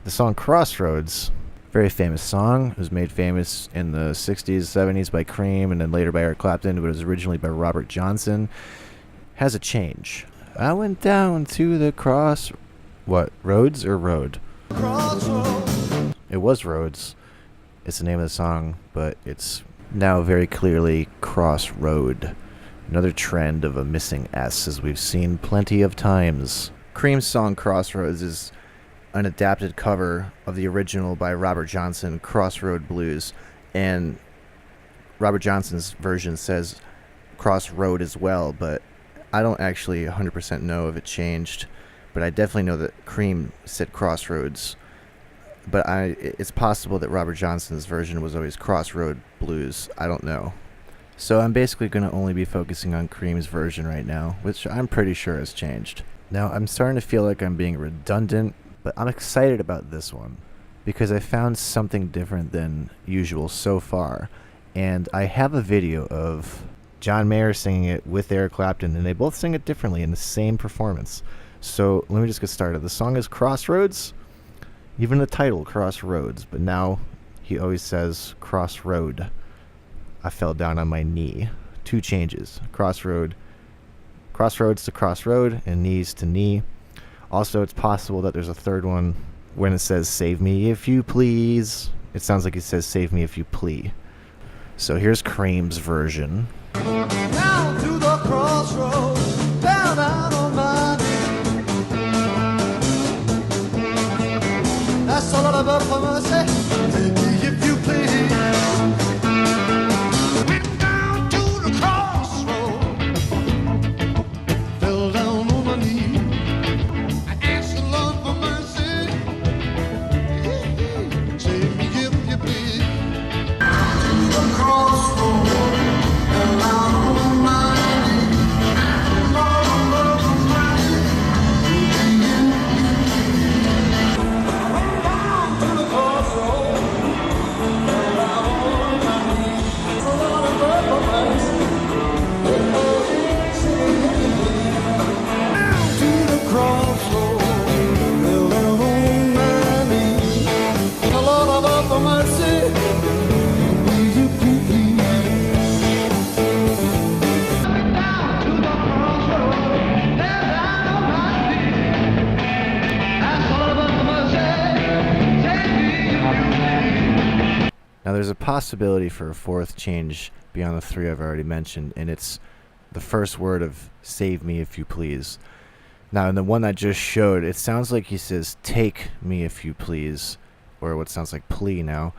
The song Crossroads, very famous song. It was made famous in the 60s, 70s by Cream, and then later by Eric Clapton, but it was originally by Robert Johnson. Has a change. I went down to the roads or road? Crossroads. It was Roads. It's the name of the song, but it's now very clearly Crossroad. Another trend of a missing S, as we've seen plenty of times. Cream's song Crossroads is an adapted cover of the original by Robert Johnson, Crossroad Blues, and Robert Johnson's version says Crossroad as well, but I don't actually 100% know if it changed, but I definitely know that Cream said Crossroads, but it's possible that Robert Johnson's version was always Crossroad Blues. I don't know. So I'm basically going to only be focusing on Cream's version right now, which I'm pretty sure has changed. Now, I'm starting to feel like I'm being redundant, but I'm excited about this one because I found something different than usual so far. And I have a video of John Mayer singing it with Eric Clapton, and they both sing it differently in the same performance. So let me just get started. The song is Crossroads, even the title, Crossroads, but now he always says Crossroad. I fell down on my knee. 2 changes. Crossroads to crossroad, and knees to knee. Also, it's possible that there's a third one when it says save me if you please. It sounds like it says save me if you plea. So here's Cream's version. Down to the crossroads, down on my knee. That's all I ever promise. Save me if you please. Now there's a possibility for a fourth change beyond the 3 I've already mentioned, and it's the first word of save me if you please. Now in the one I just showed, it sounds like he says take me if you please, or what sounds like plea now.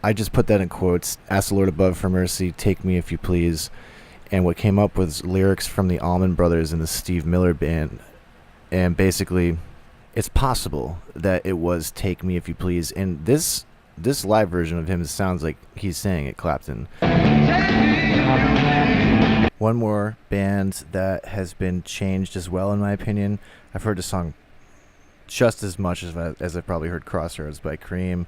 I just put that in quotes, ask the Lord above for mercy, take me if you please, and what came up was lyrics from the Allman Brothers and the Steve Miller Band, and basically it's possible that it was take me if you please, and this live version of him sounds like he's saying it, Clapton. One more band that has been changed as well, in my opinion. I've heard the song just as much as I've probably heard Crossroads by Cream,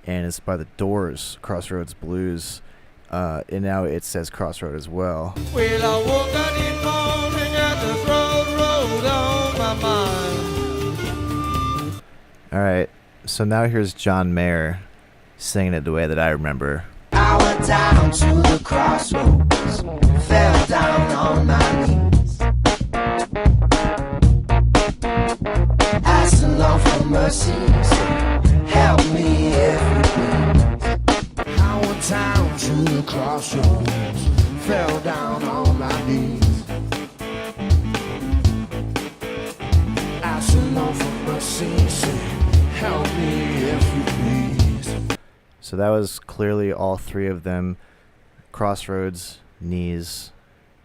and it's by the Doors, Crossroads Blues, and now it says Crossroad as well. Well, I woke up this morning at the crossroads on my mind. Alright, so now here's John Mayer singing it the way that I remember. I went down to the crossroads, fell down on my knees, asked the Lord for mercy, help me if you please. I went down to the crossroads, fell down on my knees, asked the Lord for mercy, help me if you please. So that was clearly all 3 of them, crossroads, knees,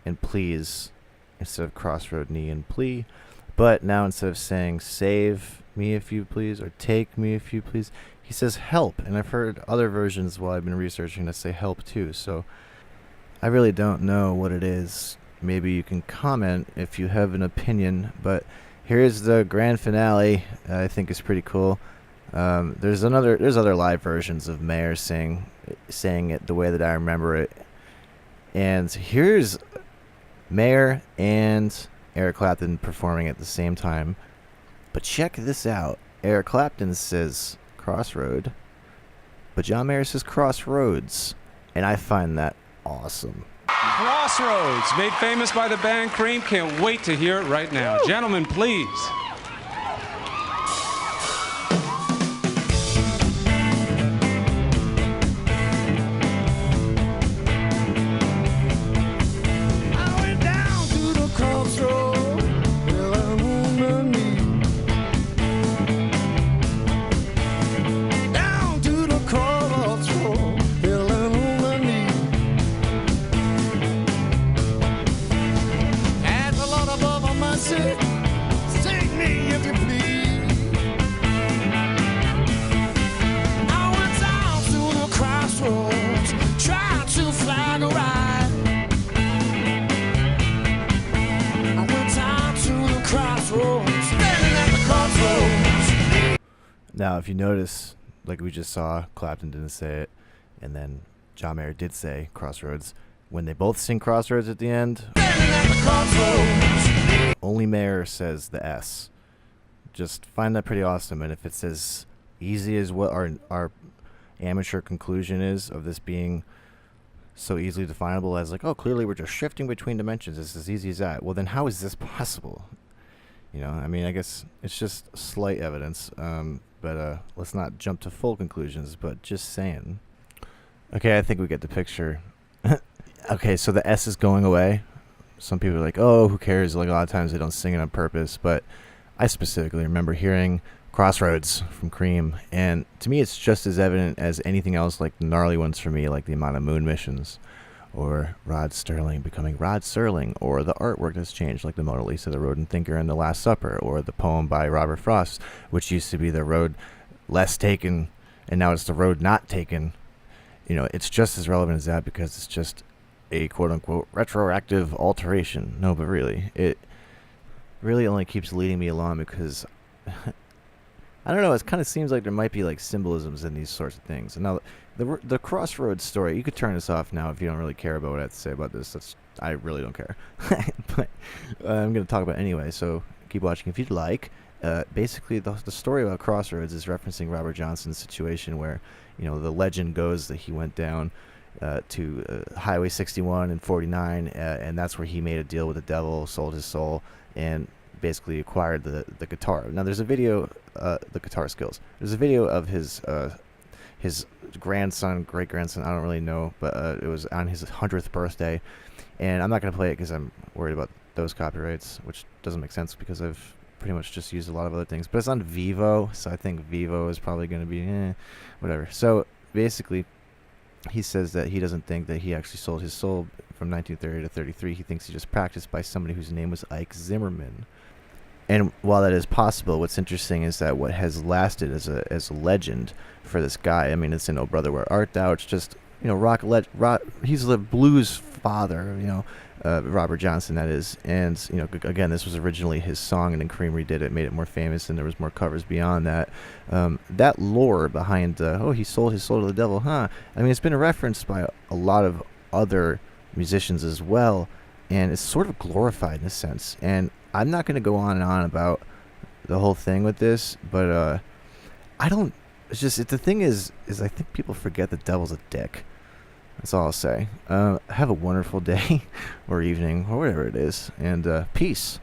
and please, instead of crossroad, knee, and plea. But now instead of saying save me if you please or take me if you please, he says help. And I've heard other versions while I've been researching that say help too. So I really don't know what it is. Maybe you can comment if you have an opinion. But here's the grand finale. I think is pretty cool. There's other live versions of Mayer saying it the way that I remember it, and here's Mayer and Eric Clapton performing at the same time. But check this out. Eric Clapton says Crossroad, but John Mayer says Crossroads, and I find that awesome. Crossroads, made famous by the band Cream. Can't wait to hear it right now. Woo! Gentlemen, please. Now, if you notice, like we just saw, Clapton didn't say it, and then John Mayer did say Crossroads. When they both sing Crossroads at the end, only Mayer says the S. Just find that pretty awesome, and if it's as easy as what our amateur conclusion is of this being so easily definable as like, oh, clearly we're just shifting between dimensions, it's as easy as that. Well, then how is this possible? You know, I mean, I guess it's just slight evidence, but let's not jump to full conclusions, but just saying. Okay, I think we get the picture. Okay, so the S is going away. Some people are like, oh, who cares? Like, a lot of times they don't sing it on purpose, but I specifically remember hearing Crossroads from Cream, and to me it's just as evident as anything else, like the gnarly ones for me, like the amount of moon missions, or Rod Serling becoming Rod Serling, or the artwork that's changed, like the Mona Lisa, the Rodin Thinker, and the Last Supper, or the poem by Robert Frost, which used to be the road less taken, and now it's the road not taken. You know, it's just as relevant as that because it's just a quote-unquote retroactive alteration. No, but really, it really only keeps leading me along because I don't know, it kind of seems like there might be like symbolisms in these sorts of things. And now the Crossroads story, you could turn this off now if you don't really care about what I have to say about this. I really don't care. But I'm going to talk about it anyway, so keep watching if you'd like. Basically, the story about Crossroads is referencing Robert Johnson's situation where, you know, the legend goes that he went down to Highway 61 and 49, and that's where he made a deal with the devil, sold his soul, and basically acquired the guitar. Now, there's a video, the guitar skills. There's a video of his grandson, great-grandson, I don't really know, but it was on his 100th birthday, and I'm not going to play it because I'm worried about those copyrights, which doesn't make sense because I've pretty much just used a lot of other things, but it's on Vivo, so I think Vivo is probably going to be, whatever. So, basically, he says that he doesn't think that he actually sold his soul from 1930 to 33. He thinks he just practiced by somebody whose name was Ike Zimmerman. And while that is possible, what's interesting is that what has lasted as a legend for this guy, I mean, it's in Oh Brother Where Art Thou, it's just, you know, he's the blues father, you know, Robert Johnson, that is. And, you know, again, this was originally his song, and then Cream redid it, made it more famous, and there was more covers beyond that. That lore behind, he sold his soul to the devil, huh? I mean, it's been referenced by a lot of other musicians as well, and it's sort of glorified in a sense. And I'm not going to go on and on about the whole thing with this, but I don't. It's just the thing is I think people forget the devil's a dick. That's all I'll say. Have a wonderful day or evening or whatever it is, and peace.